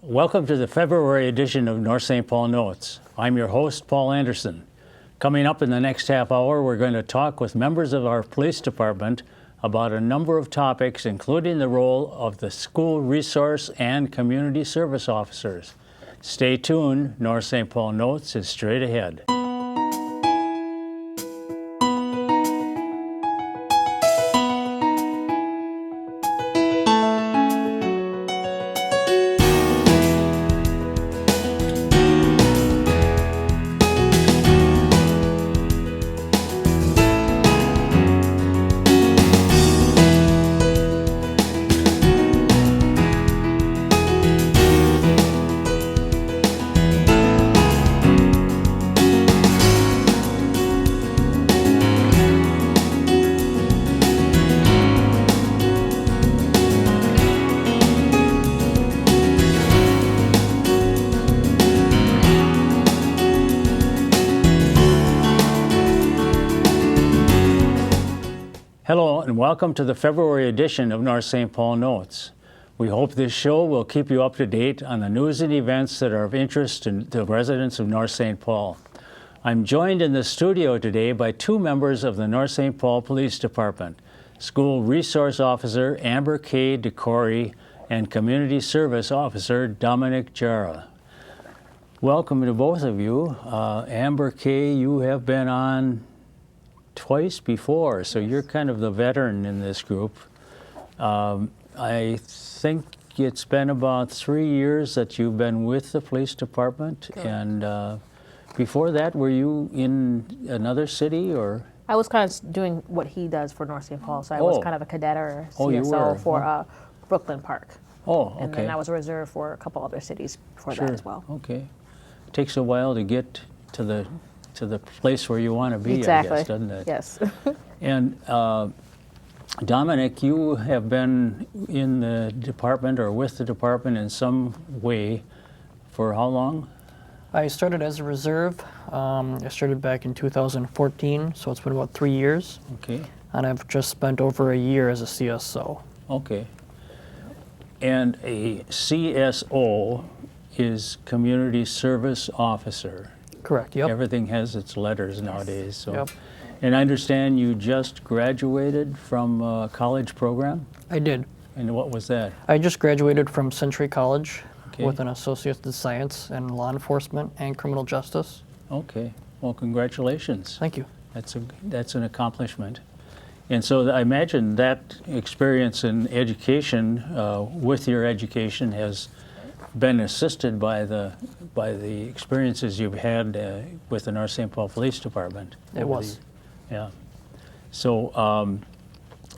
Welcome to the February edition of North St. Paul Notes. I'm your host, Paul Anderson. Coming up in the next half hour, we're going to talk with members of our police department about a number of topics, including the role of the school resource and community service officers. Stay tuned. North St. Paul Notes is straight ahead. Hello and welcome to the February edition of North St. Paul Notes. We hope this show will keep you up to date on the news and events that are of interest to the residents of North St. Paul. I'm joined in the studio today by two members of the North St. Paul Police Department, School Resource Officer Amber K. DeCory and Community Service Officer Dominic Jara. Welcome to both of you. Amber K., you have been on twice before, so you're kind of the veteran in this group. I think it's been about 3 years that you've been with the police department. Correct. And before that, were you in another city or? I was kind of doing what he does for North St. Paul, so I was kind of a cadet or CSO for Brooklyn Park. Oh, okay. And then I was a reserve for a couple other cities before that as well. Okay. Takes a while to get to the place where you want to be, Exactly. I guess, doesn't it? Yes. And Dominic, you have been in the department or with the department in some way for how long? I started as a reserve. I started back in 2014, so it's been about 3 years. Okay. And I've just spent over a year as a CSO. Okay. And a CSO is Community Service Officer. Correct, yep. Everything has its letters nowadays. So. Yep. And I understand you just graduated from a college program? I did. And what was that? I just graduated from Century College Okay. with an Associate's in Science in Law Enforcement and Criminal Justice. Okay. Well, congratulations. Thank you. That's an accomplishment. And so I imagine that experience in education, with your education, has been assisted by the experiences you've had with the North St. Paul Police Department. It was. Yeah. So,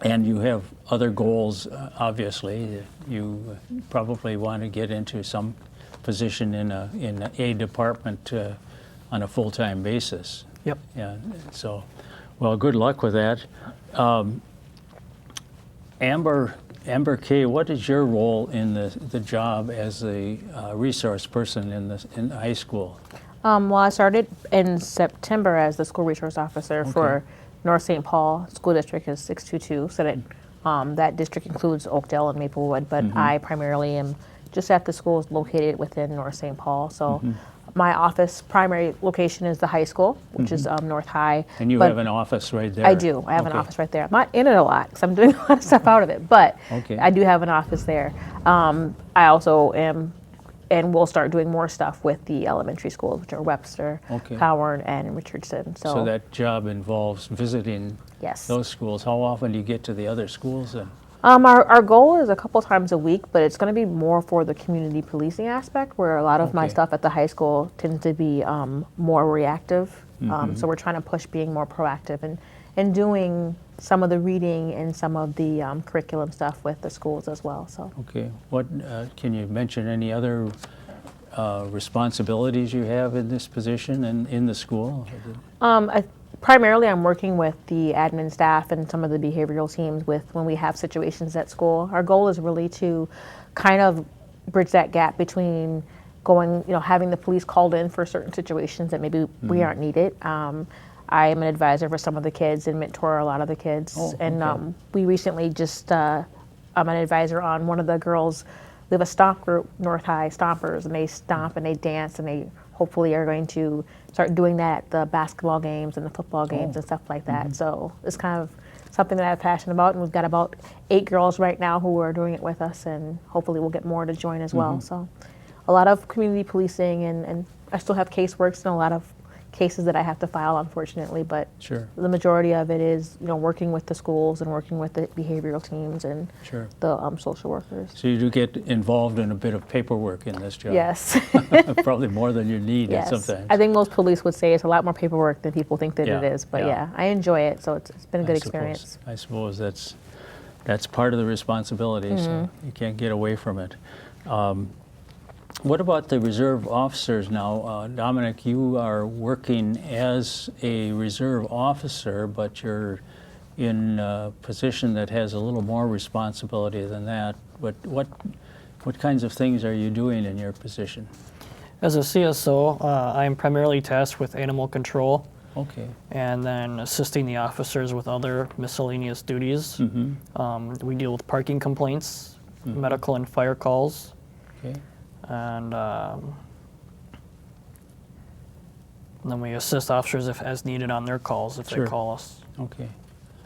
and you have other goals, obviously. You probably want to get into some position in a department on a full-time basis. Yep. Yeah. So, well, good luck with that. Amber K., what is your role in the job as a resource person in the high school? Well, I started in September as the school resource officer for North St. Paul. School district is 622, so that district includes Oakdale and Maplewood, but I primarily am just at the schools located within North St. Paul. So my office primary location is the high school, which is North High. And you have an office right there? I do. I have an office right there. I'm not in it a lot because I'm doing a lot of stuff out of it, but I do have an office there. I also am, and we'll start doing more stuff with the elementary schools, which are Webster, Coward, and Richardson. So that job involves visiting those schools. How often do you get to the other schools? Our goal is a couple times a week, but it's going to be more for the community policing aspect, where a lot of my stuff at the high school tends to be more reactive. So we're trying to push being more proactive and doing some of the reading and some of the curriculum stuff with the schools as well. So. Okay. What can you mention any other responsibilities you have in this position and in the school? Primarily, I'm working with the admin staff and some of the behavioral teams with when we have situations at school. Our goal is really to kind of bridge that gap between going, having the police called in for certain situations that maybe we aren't needed. I am an advisor for some of the kids and mentor a lot of the kids. We recently just, I'm an advisor on one of the girls' we have a stomp group, North High Stompers, and they stomp and they dance, and they hopefully are going to start doing that at the basketball games and the football games and stuff like that. So it's kind of something that I'm passionate about, and we've got about 8 girls right now who are doing it with us, and hopefully we'll get more to join as well. So a lot of community policing, and I still have caseworks and a lot of cases that I have to file, unfortunately, but Sure. the majority of it is, working with the schools and working with the behavioral teams and Sure. the social workers. So you do get involved in a bit of paperwork in this job. Yes. Probably more than you need Yes. sometimes. I think most police would say it's a lot more paperwork than people think that Yeah, it is, but yeah. yeah, I enjoy it, so it's been a good suppose- experience. I suppose that's part of the responsibility, so you can't get away from it. What about the reserve officers now? Dominic, you are working as a reserve officer, but you're in a position that has a little more responsibility than that. But what kinds of things are you doing in your position? As a CSO, I'm primarily tasked with animal control Okay. and then assisting the officers with other miscellaneous duties. We deal with parking complaints, medical and fire calls, Okay. and then we assist officers as needed on their calls if Sure. they call us. Okay.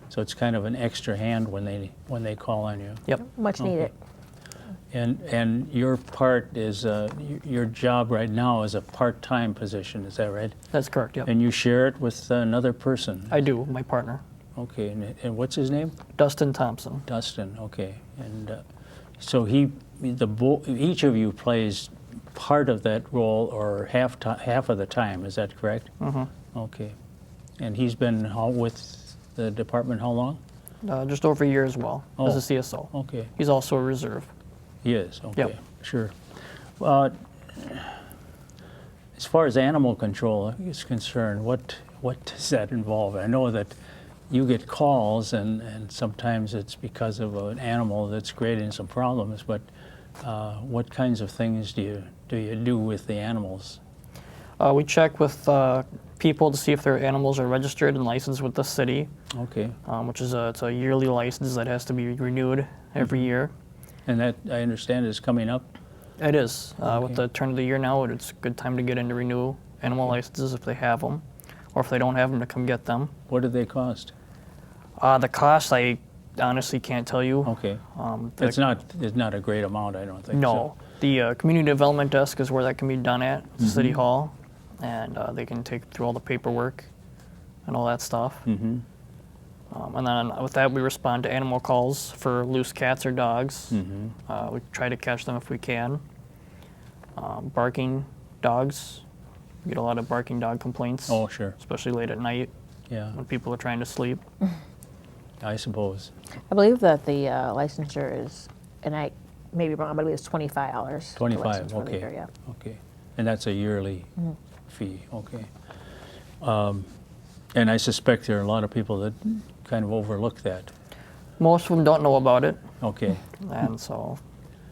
So it's kind of an extra hand when they call on you. Yep. Much Okay. needed. And your part is your job right now is a part-time position, is that right? That's correct. Yep. And you share it with another person. I do. My partner, Okay. And what's his name? Dustin Thompson. Dustin. Okay. And so each of you plays part of that role, or half of the time. Is that correct? Mm-hmm. Okay. And he's been with the department how long? Just over a year as well as Oh. a CSO. Okay. He's also a reserve. He is, okay, Yep. sure. As far as animal control is concerned, what does that involve? I know that you get calls, and sometimes it's because of an animal that's creating some problems, but what kinds of things do you do with the animals? We check with people to see if their animals are registered and licensed with the city, Okay, which is it's a yearly license that has to be renewed every year. and that, I understand, is coming up? It is. Okay. With the turn of the year now, it's a good time to get in to renew animal licenses if they have them, or if they don't have them, to come get them. What do they cost? The cost, I honestly can't tell you. Okay, The- it's not a great amount, I don't think. No. The community development desk is where that can be done at City Hall, and they can take through all the paperwork and all that stuff. Mm-hmm. And then with that, we respond to animal calls for loose cats or dogs. Mm-hmm. We try to catch them if we can. Barking dogs. We get a lot of barking dog complaints, Oh, sure, especially late at night yeah, when people are trying to sleep. I suppose. I believe that the licensure is, and I may be wrong, but I believe it's $25. to 25, license for the okay. year, yeah. Okay, and that's a yearly fee, okay. And I suspect there are a lot of people that kind of overlook that. Most of them don't know about it, Okay, and so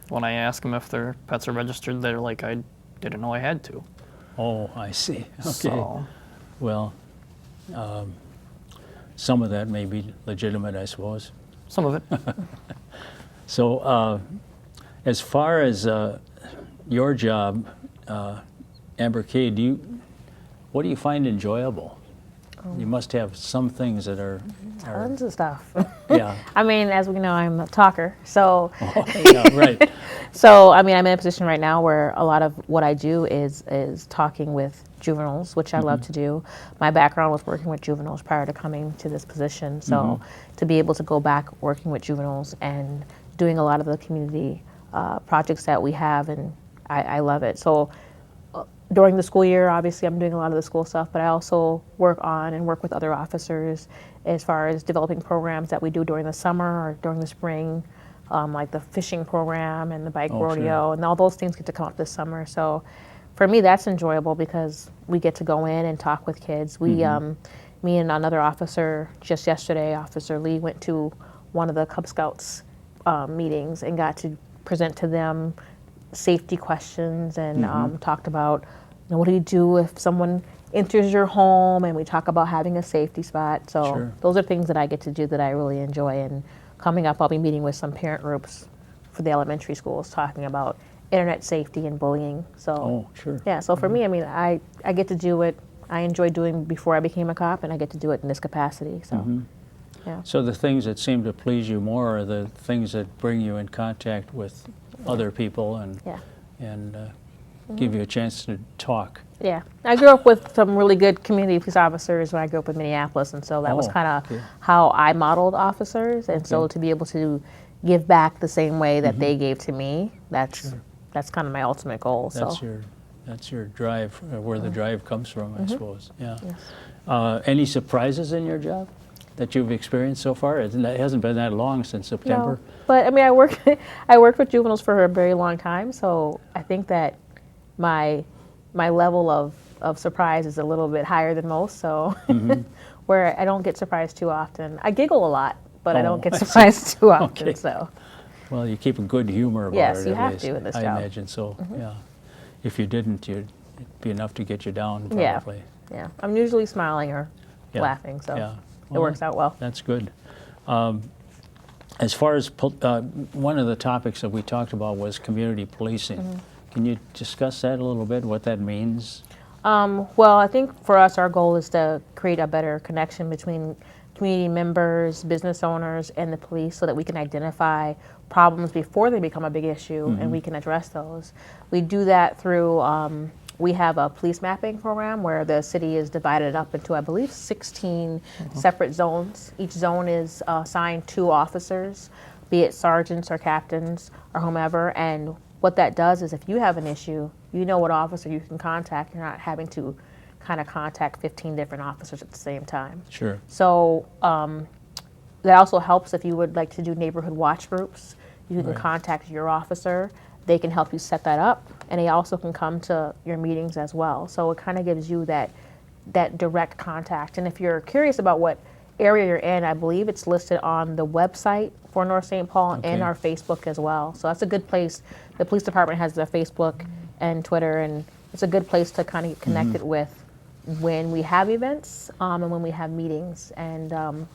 when I ask them if their pets are registered, they're like, I didn't know I had to. oh, I see, okay. So, Well, some of that may be legitimate, I suppose. some of it. So as far as your job, Amber Kay, what do you find enjoyable? You must have some things that are Tons of stuff. yeah. I mean, as we know, I'm a talker, so Yeah, right. So, I mean, I'm in a position right now where a lot of what I do is talking with juveniles, which I love to do. My background was working with juveniles prior to coming to this position. So, to be able to go back working with juveniles and doing a lot of the community projects that we have, and I love it. So, during the school year, obviously, I'm doing a lot of the school stuff, but I also work with other officers as far as developing programs that we do during the summer or during the spring. Like the fishing program and the bike Oh, sure. rodeo, and all those things get to come up this summer. So for me, that's enjoyable because we get to go in and talk with kids. We, me and another officer, just yesterday, Officer Lee, went to one of the Cub Scouts meetings and got to present to them safety questions and talked about, what do you do if someone enters your home, and we talk about having a safety spot. So Sure. those are things that I get to do that I really enjoy. And coming up, I'll be meeting with some parent groups for the elementary schools, talking about internet safety and bullying. So Oh, sure. yeah, so for me, I mean, I get to do what I enjoyed doing before I became a cop, and I get to do it in this capacity. So yeah. So the things that seem to please you more are the things that bring you in contact with other people and Yeah. and give you a chance to talk. Yeah, I grew up with some really good community police officers when I grew up in Minneapolis, and so that was Oh, kind of okay. how I modeled officers. And so Okay. to be able to give back the same way that they gave to me, that's kind of my ultimate goal. That's your drive, where the drive comes from, I suppose. Yeah. Yes. Any surprises in your job that you've experienced so far? It hasn't been that long since September. No, but I mean, I worked with juveniles for a very long time, so I think that my level of surprise is a little bit higher than most. So where I don't get surprised too often. I giggle a lot, but I don't get I see. surprised too often. Okay. So Well, you keep a good humor about Yes, it. you at have least. to in this I job. imagine so. Yeah. If you didn't, it'd be enough to get you down. Yeah. Probably. yeah, I'm usually smiling or Yeah. laughing, so Yeah. it works out well. That's good. As far as one of the topics that we talked about was community policing. Mm-hmm. Can you discuss that a little bit? What that means? Well, I think for us, our goal is to create a better connection between community members, business owners, and the police so that we can identify problems before they become a big issue and we can address those. We do that through, we have a police mapping program where the city is divided up into, I believe, 16 separate zones. Each zone is assigned 2 officers, be it sergeants or captains or whomever, and what that does is if you have an issue, you know what officer you can contact. You're not having to kind of contact 15 different officers at the same time. Sure. So that also helps if you would like to do neighborhood watch groups. You can Right. contact your officer. They can help you set that up, and they also can come to your meetings as well. So it kind of gives you that direct contact. And if you're curious about what area you're in, I believe it's listed on the website for North St. Paul and Okay. our Facebook as well. So that's a good place. The police department has their Facebook and Twitter, and it's a good place to kind of get connected with when we have events and when we have meetings. And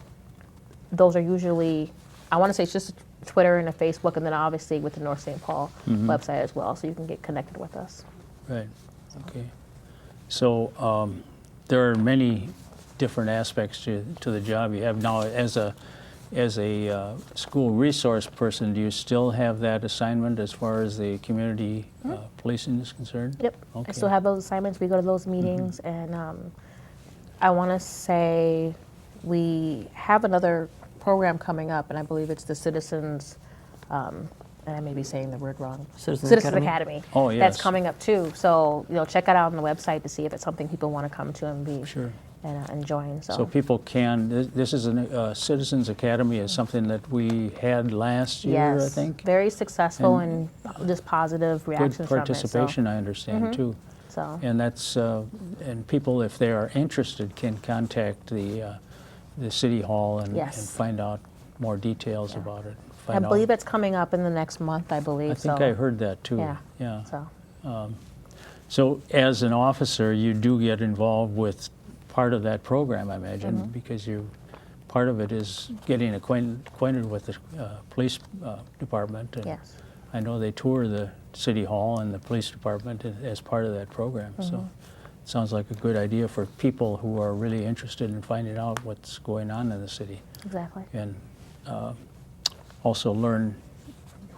those are usually, I want to say it's just Twitter and a Facebook, and then obviously with the North St. Paul website as well, so you can get connected with us. Right. Okay. So there are many different aspects to the job you have now. As a school resource person, do you still have that assignment as far as the community policing is concerned? Yep. Okay. I still have those assignments. We go to those meetings, and I want to say we have another program coming up, and I believe it's the Citizens, and I may be saying the word wrong. Citizens Academy. Academy. Oh, yes. That's coming up too. So check it out on the website to see if it's something people want to come to and be Sure. and join. So people can, this is a Citizens Academy is something that we had last year, yes, I think. very successful and just positive reactions Good from participation, I understand, too. it. So And that's, and people, if they are interested, can contact the City Hall and Yes. find out more details about it. I Find out- believe it's coming up in the next month. I believe. I think so. I heard that, too. Yeah. Yeah. So So as an officer, you do get involved with part of that program, I imagine, Mm-hmm. because part of it is getting acquainted with the police department. And yes. I know they tour the City Hall and the police department as part of that program. So it sounds like a good idea for people who are really interested in finding out what's going on in the city Exactly. and also learn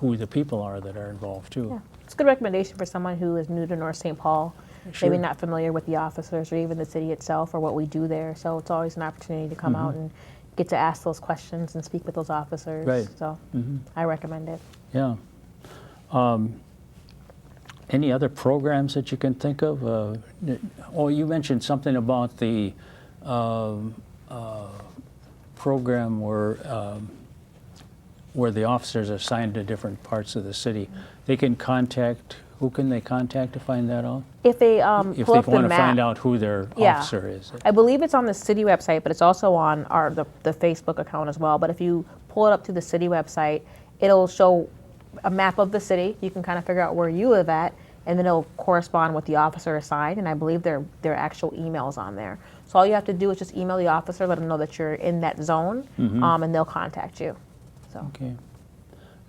who the people are that are involved, too. Yeah. It's a good recommendation for someone who is new to North St. Paul, Sure. maybe not familiar with the officers or even the city itself or what we do there. So it's always an opportunity to come out and get to ask those questions and speak with those officers. Right. So I recommend it. Yeah. Any other programs that you can think of? You mentioned something about the program where the officers are assigned to different parts of the city. They can contact, who can they contact to find that out? If they If pull they up the want to map, find out who their Yeah. officer is. I believe it's on the city website, but it's also on the Facebook account as well. But if you pull it up to the city website, it'll show a map of the city. You can kind of figure out where you live at, and then it'll correspond with the officer assigned. And I believe their actual emails on there. So all you have to do is just email the officer, let them know that you're in that zone, and they'll contact you. So Okay.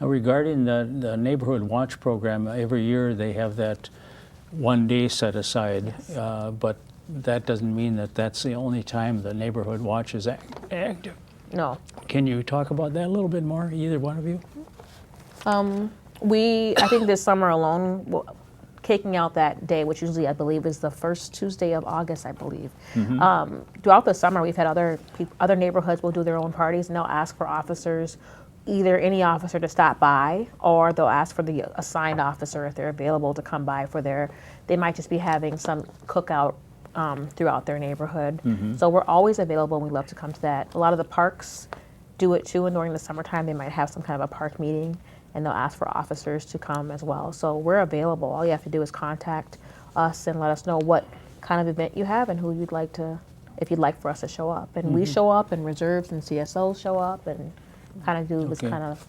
Now, regarding the Neighborhood Watch program, every year they have that 1 day set aside, but that doesn't mean that that's the only time the Neighborhood Watch is active. No. Can you talk about that a little bit more, either one of you? I think this summer alone, taking out that day, which usually I believe is the first Tuesday of August, I believe. Throughout the summer, we've had other neighborhoods will do their own parties, and they'll ask for officers, either any officer to stop by, or they'll ask for the assigned officer if they're available to come by for they might just be having some cookout throughout their neighborhood. So we're always available, and we love to come to that. A lot of the parks do it too, and during the summertime, they might have some kind of a park meeting, and they'll ask for officers to come as well. So we're available. All you have to do is contact us and let us know what kind of event you have and who you'd like to, if you'd like for us to show up. And we show up, and reserves and CSOs show up, and kind of do this kind of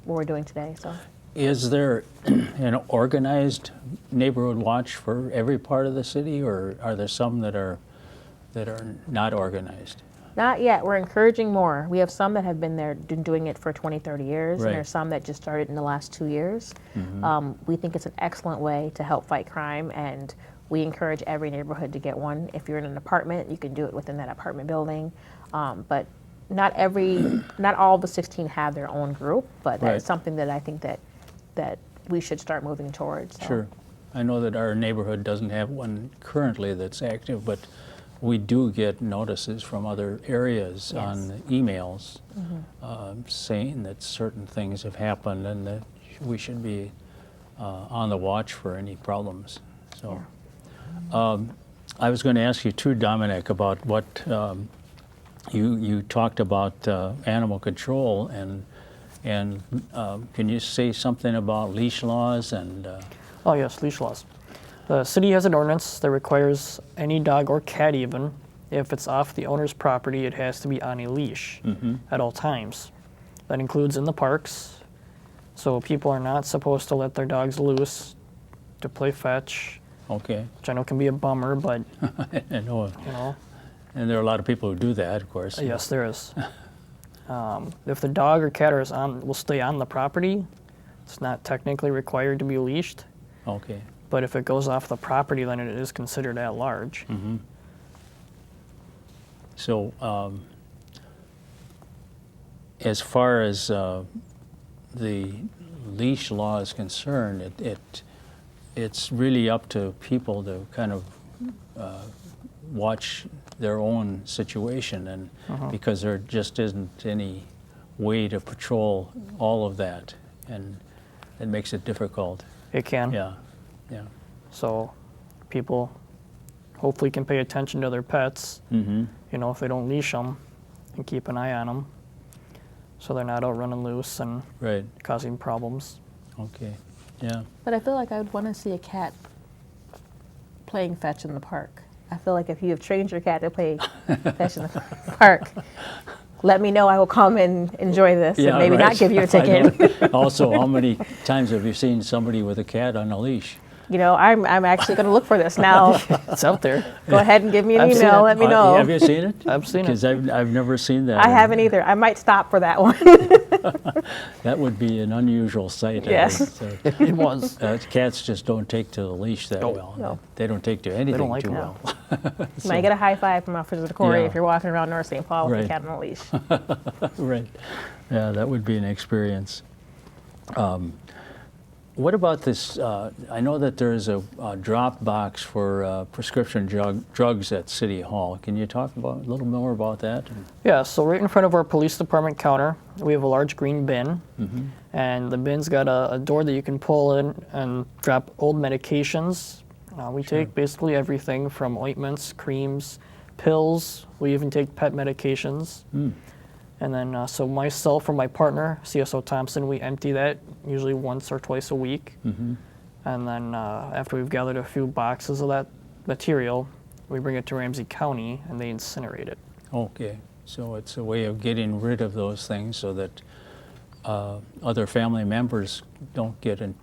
what we're doing today. So. Is there an organized neighborhood watch for every part of the city, or are there some that are not organized? Not yet. We're encouraging more. We have some that have been doing it for 20, 30 years, Right. and there's some that just started in the last 2 years. We think it's an excellent way to help fight crime, and we encourage every neighborhood to get one. If you're in an apartment, you can do it within that apartment building. But not all the 16 have their own group, but Right. that's something that I think that we should start moving towards. So. Sure. I know that our neighborhood doesn't have one currently that's active, but we do get notices from other areas Yes. on emails saying that certain things have happened and that we should be on the watch for any problems. So, I was going to ask you too, Dominic, about what you talked about animal control, and can you say something about leash laws and? Oh yes, leash laws. The city has an ordinance that requires any dog or cat even, if it's off the owner's property, it has to be on a leash at all times. That includes in the parks. So people are not supposed to let their dogs loose to play fetch, Okay. which I know can be a bummer, but I know, you know, and there are a lot of people who do that, of course. yes, there is. If the dog or cat will stay on the property, it's not technically required to be leashed. Okay. But if it goes off the property, then it is considered at large. So, as far as the leash law is concerned, it's really up to people to kind of watch their own situation, and because there just isn't any way to patrol all of that, and it makes it difficult. It can. Yeah. So people hopefully can pay attention to their pets, you know, if they don't leash them, and keep an eye on them so they're not out running loose and Right. causing problems. Okay. Yeah. But I feel like I would want to see a cat playing fetch in the park. I feel like if you have trained your cat to play fetch in the park, let me know. I will come and enjoy this and maybe not give you a I ticket. know. Also, how many times have you seen somebody with a cat on a leash? You know, I'm actually going to look for this now. It's out there. Go ahead and give me an I've seen email. it. Let me know. Have you seen it? I've seen it. Because I've never seen that. I haven't either. I might stop for that one. That would be an unusual sight. I Yes. think. It was. Cats just don't take to the leash that well. No. They don't take to anything like too it. well. You might get a high five from Officer Corey Yeah. if you're walking around North St. Paul with Right. a cat on a leash. Right. Yeah, that would be an experience. What about this? I know that there's a drop box for prescription drugs at City Hall. Can you talk a little more about that? Yeah, so right in front of our police department counter, we have a large green bin, and the bin's got a door that you can pull in and drop old medications. We take basically everything from ointments, creams, pills. We even take pet medications. And then, so myself or my partner, CSO Thompson, we empty that usually once or twice a week. And then after we've gathered a few boxes of that material, we bring it to Ramsey County and they incinerate it. Okay, so it's a way of getting rid of those things so that other family members don't get in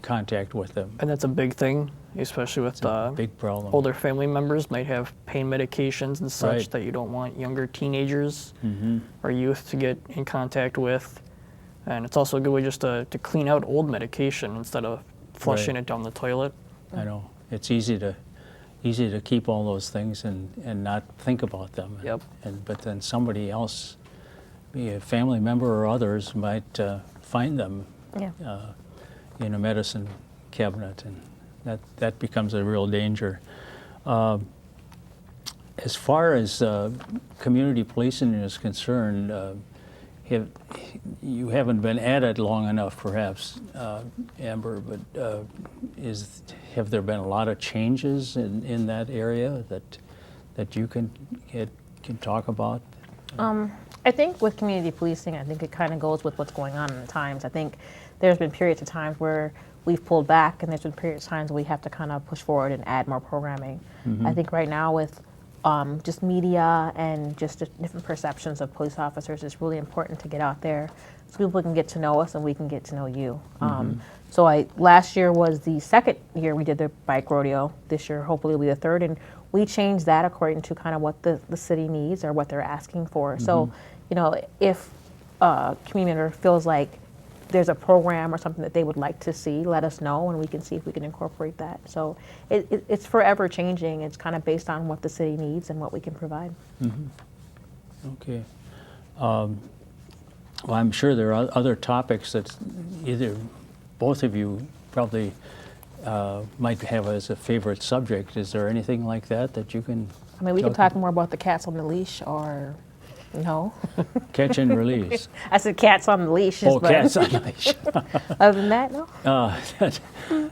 contact with them. And that's a big thing, especially with Big problem. older family members might have pain medications and such Right. that you don't want younger teenagers or youth to get in contact with. And it's also a good way just to clean out old medication instead of flushing it down the toilet. I know. It's easy to keep all those things and not think about them. Yep. But then somebody else, be a family member or others, might find them Yeah. in a medicine cabinet, and that becomes a real danger. As far as community policing is concerned, you haven't been at it long enough, perhaps, Amber, but have there been a lot of changes in that area that you can talk about? I think with community policing, I think it kind of goes with what's going on in the times. I think there's been periods of times where we've pulled back, and there's been periods of times where we have to kind of push forward and add more programming. I think right now with just media and just different perceptions of police officers, it's really important to get out there so people can get to know us and we can get to know you. So last year was the second year we did the bike rodeo. This year hopefully will be the third, and we changed that according to kind of what the city needs or what they're asking for. So, you know, if a community member feels like there's a program or something that they would like to see, let us know and we can see if we can incorporate that. So it's forever changing. It's kind of based on what the city needs and what we can provide. Okay. Well, I'm sure there are other topics that either both of you probably might have as a favorite subject. Is there anything like that you can? I mean, we can talk more about the cats on the leash or no. Catch and release. I said cats on the leash. Oh, but cats on the leash. other than that, no.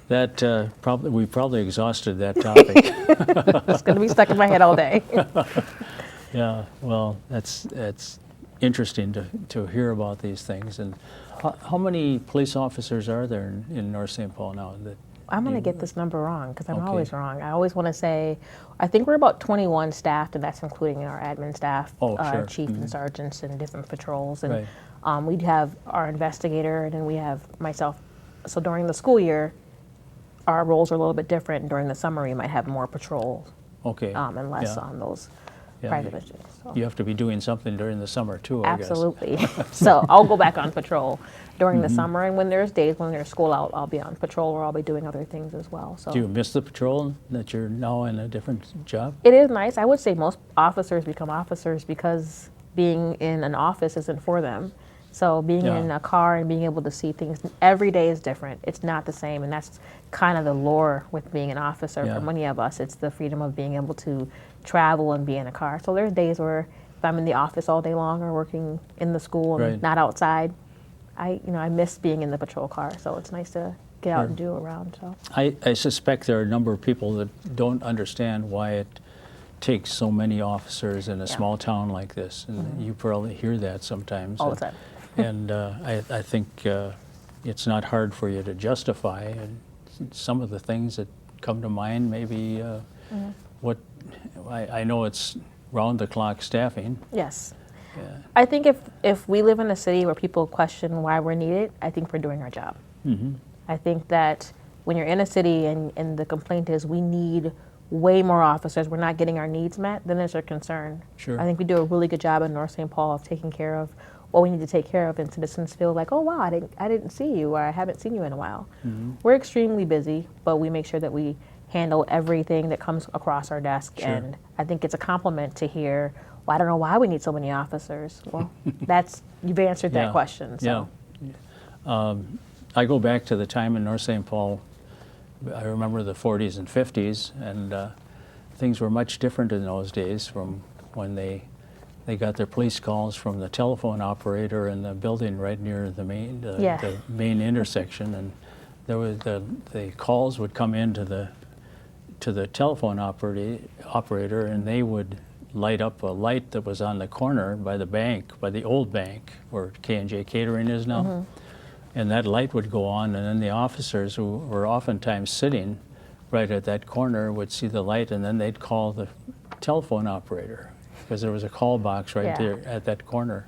That probably we probably exhausted that topic. It's going to be stuck in my head all day. Yeah. Well, that's interesting to hear about these things. And how many police officers are there in North St. Paul now? I'm going to get this number wrong because I'm Okay. always wrong. I always want to say, I think we're about 21 staffed, and that's including our admin staff, Oh, sure. chief and sergeants, and different patrols. And Right. we'd have our investigator, and then we have myself. So during the school year, our roles are a little bit different. And during the summer, we might have more patrol Okay. and less Yeah. on those Yeah, private missions. So. You have to be doing something during the summer too, I guess. Absolutely. So I'll go back on patrol during the summer, and when there's days when there's school out, I'll be on patrol or I'll be doing other things as well. So Do you miss the patrol that you're now in a different job? it is nice. I would say most officers become officers because being in an office isn't for them. So being Yeah. in a car and being able to see things every day is different. It's not the same, and that's kind of the lure with being an officer Yeah. for many of us. It's the freedom of being able to travel and be in a car. So there's days where if I'm in the office all day long or working in the school and Right. not outside, I miss being in the patrol car. So it's nice to get out Sure. and do around. So I suspect there are a number of people that don't understand why it takes so many officers in a small town like this, and you probably hear that sometimes. all the time. And I think it's not hard for you to justify. And some of the things that come to mind, maybe what I know it's round-the-clock staffing. Yes. Yeah. I think if we live in a city where people question why we're needed, I think we're doing our job. I think that when you're in a city and the complaint is we need way more officers, we're not getting our needs met, then there's a concern. Sure. I think we do a really good job in North St. Paul of taking care of what we need to take care of, and citizens feel like, oh wow, I didn't see you, or I haven't seen you in a while. We're extremely busy, but we make sure that we handle everything that comes across our desk, Sure. and I think it's a compliment to hear, well, I don't know why we need so many officers. Well, you've answered that Yeah. question. So. Yeah. I go back to the time in North St. Paul. I remember the 40s and 50s, and things were much different in those days from when they got their police calls from the telephone operator in the building right near the main intersection, and there was the calls would come into the telephone operator, and they would light up a light that was on the corner by the bank, by the old bank where K&J Catering is now. And that light would go on, and then the officers, who were oftentimes sitting right at that corner, would see the light, and then they'd call the telephone operator because there was a call box right there at that corner,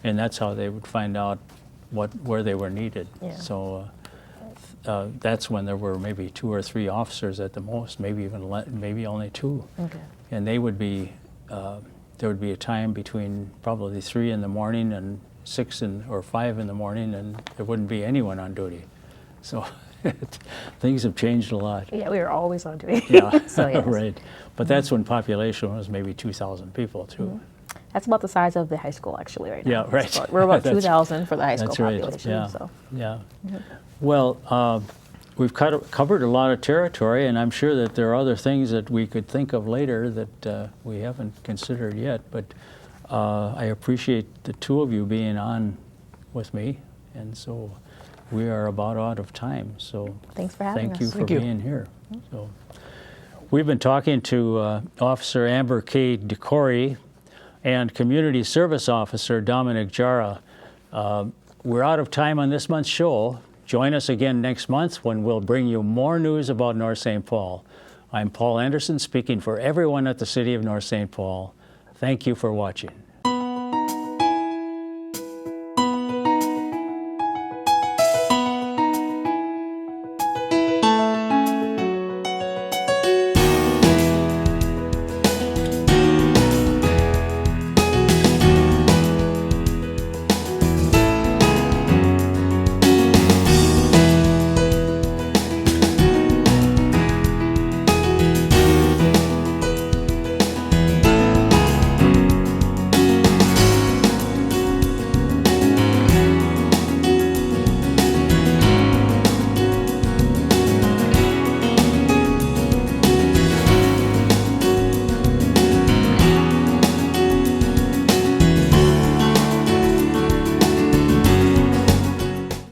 and that's how they would find out where they were needed. Yeah. So that's when there were maybe 2 or 3 officers at the most, maybe only 2, Okay. and they would be there would be a time between probably 3 in the morning and 6 or 5 in the morning, and there wouldn't be anyone on duty. So things have changed a lot. Yeah, we were always on duty. Yeah, So, yes. right. But that's when population was maybe 2,000 people too. That's about the size of the high school actually right now. Yeah, right. We're about That's- 2,000 for the high school That's right. population. Yeah. So. Yeah. Well, we've covered a lot of territory, and I'm sure that there are other things that we could think of later that we haven't considered yet. But I appreciate the two of you being on with me, and so we are about out of time. So Thanks for having thank you us. for Thank you. being here. So we've been talking to Officer Amber K. DeCory and Community Service Officer Dominic Jara. We're out of time on this month's show. Join us again next month when we'll bring you more news about North St. Paul. I'm Paul Anderson speaking for everyone at the City of North St. Paul. Thank you for watching.